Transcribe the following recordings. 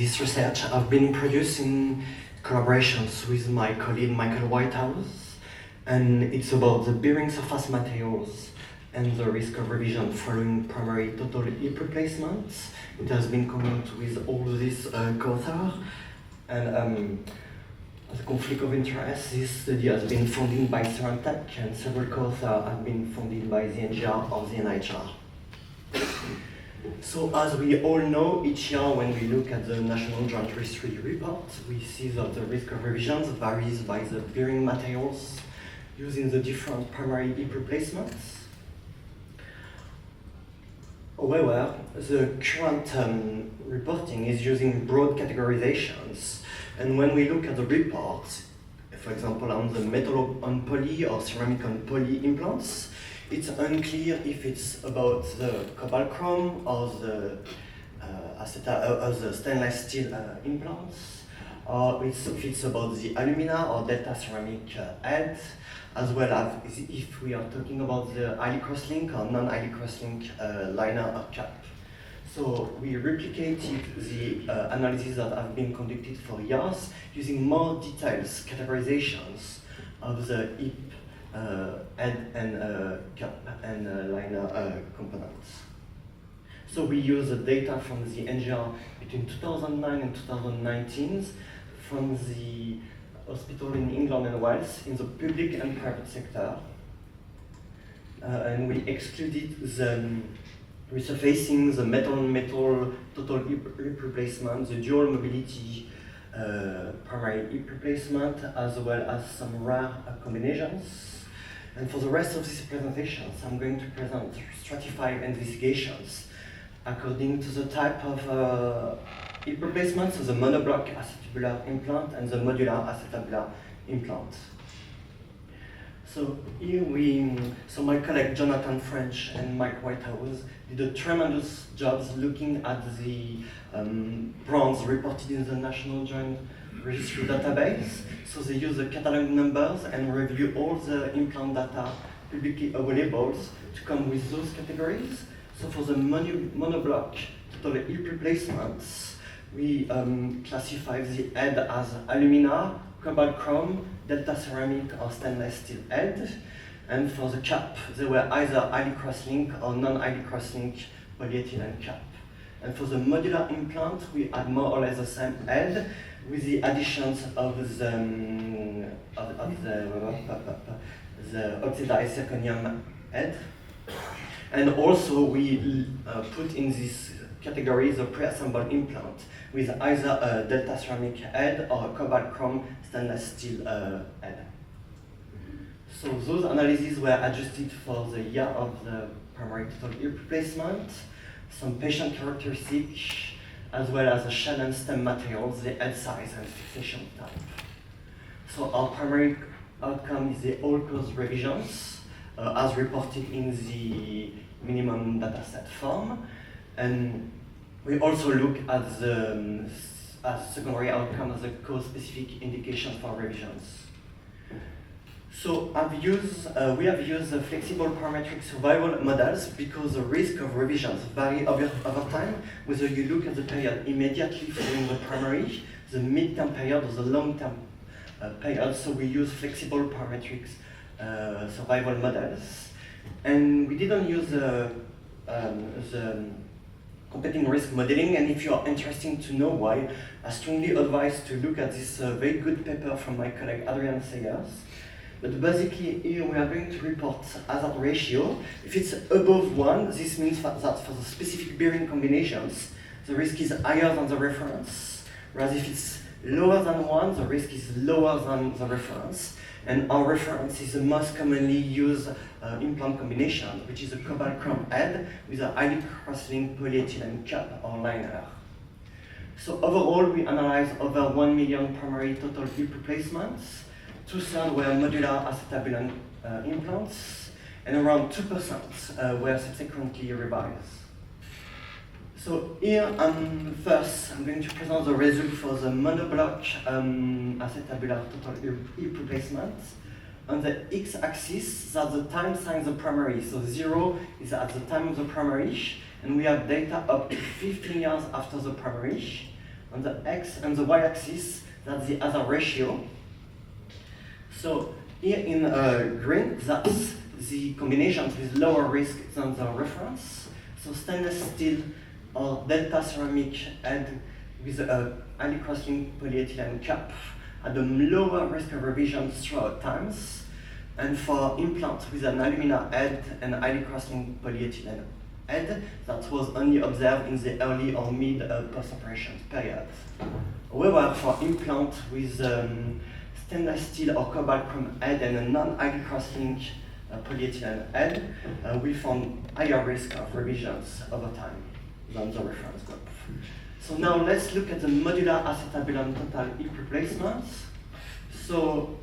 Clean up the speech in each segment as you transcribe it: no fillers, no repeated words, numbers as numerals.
This research I've been produced in collaborations with my colleague Michael Whitehouse, and it's about the bearing surface materials and the risk of revision following primary total hip replacements. It has been commented with all these co-authors, and as a conflict of interest, this study has been funded by Serantech, and several co-authors have been funded by the NGR or the NIHR. So as we all know, each year when we look at the National Joint Registry report, we see that the risk of revisions varies by the bearing materials used in the different primary hip replacements. However, the current reporting is using broad categorizations, and when we look at the report, for example on the metal on poly or ceramic on poly implants, it's unclear if it's about the cobalt chrome or the stainless steel implants, or if it's about the alumina or delta ceramic head, as well as if we are talking about the highly crosslink or non-highly crosslink liner or cap. So we replicated the analyses that have been conducted for years using more detailed categorizations of the hip head and cap and liner components. So we use the data from the NGR between 2009 and 2019 from the hospital in England and Wales in the public and private sector. And we excluded the resurfacing, the metal-on-metal total hip replacement, the dual mobility primary hip replacement, as well as some rare combinations. And for the rest of these presentations, I'm going to present stratified investigations according to the type of hip replacement, so the monoblock acetabular implant and the modular acetabular implant. So here so my colleague Jonathan French and Mike Whitehouse did a tremendous job looking at the brands reported in the National Joint Registry database. So they use the catalog numbers and review all the implant data publicly available to come with those categories. So for the monoblock total hip replacements, we classify the head as alumina, cobalt chrome, delta ceramic or stainless steel head. And for the cap, they were either highly crosslink or non-highly crosslink polyethylene cap. And for the modular implant, we had more or less the same head with the additions of the oxidized zirconium head. And also we put in this category the pre-assembled implant with either a delta ceramic head or a cobalt chrome stainless steel head. So those analyses were adjusted for the year of the primary total hip replacement, some patient characteristics, as well as the shell and stem materials, the head size and fixation type. So our primary outcome is the all-cause revisions, as reported in the minimum dataset form. And we also look at the secondary outcome as a cause-specific indication for revisions. So we have used the flexible parametric survival models because the risk of revisions vary over time, whether you look at the period immediately following the primary, the mid-term period, or the long-term period. So we use flexible parametric survival models. And we didn't use the competing risk modeling, and if you are interested to know why, I strongly advise to look at this very good paper from my colleague Adrian Sayers. But basically here we are going to report hazard ratio. If it's above 1, this means that for the specific bearing combinations, the risk is higher than the reference. Whereas if it's lower than 1, the risk is lower than the reference. And our reference is the most commonly used implant combination, which is a cobalt chrome head with a highly crosslink polyethylene cap or liner. So overall, we analyzed over 1 million primary total hip replacements. 2/3 were modular acetabular implants, and around 2% were subsequently revised. So here, first, I'm going to present the result for the monoblock acetabular total hip replacement. On the x-axis, that's the time since the primary. So 0 is at the time of the primary, and we have data up to 15 years after the primary. On the x and the y-axis, that's the other ratio. So here in green, that's the combinations with lower risk than the reference. So stainless steel or delta ceramic head with a highly cross-linked polyethylene cap had a lower risk of revisions throughout times. And for implants with an alumina head and highly cross-linked polyethylene head, that was only observed in the early or mid post-operation period. However, for implant with stainless steel or cobalt chrome head and a non-highly cross-linked polyethylene head, we found higher risk of revisions over time than the reference group. So now let's look at the modular acetabulum total hip replacements. So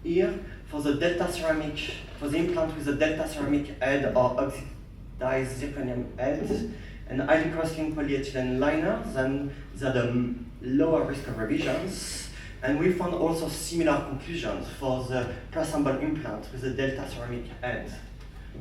here, for the delta ceramic, for the implant with the delta ceramic head or oxidized zirconium head and highly cross-linked polyethylene liner, then they had a lower risk of revisions. And we found also similar conclusions for the pre-assembled implant with the delta ceramic head.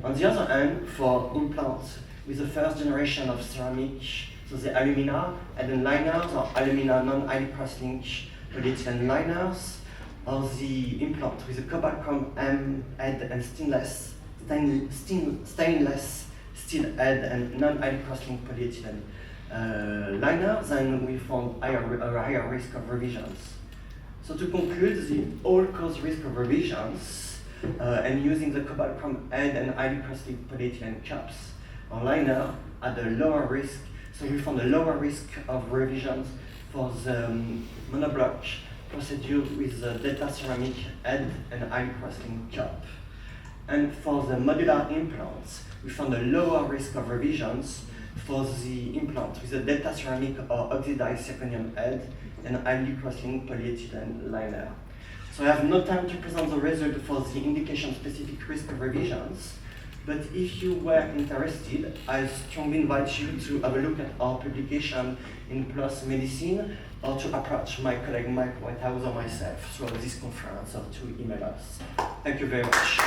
On the other hand, for implants with the first generation of ceramic, so the alumina head liners or alumina non-highly cross-linked polyethylene liners, or the implant with the cobalt chrome M head and stainless steel head and non-highly cross-linked polyethylene liner, then we found a higher risk of revisions. So to conclude, the all-cause risk of revisions and using the cobalt chrome head and highly cross-linked polyethylene caps or liner at a lower risk. So we found a lower risk of revisions for the monoblock procedure with the delta ceramic head and highly cross-linked cap. And for the modular implants, we found a lower risk of revisions for the implant with the delta ceramic or oxidized zirconium head and highly cross-linked polyethylene liner. So I have no time to present the result for the indication-specific risk of revisions, but if you were interested, I strongly invite you to have a look at our publication in PLOS Medicine or to approach my colleague Mike Whitehouse or myself throughout this conference or to email us. Thank you very much.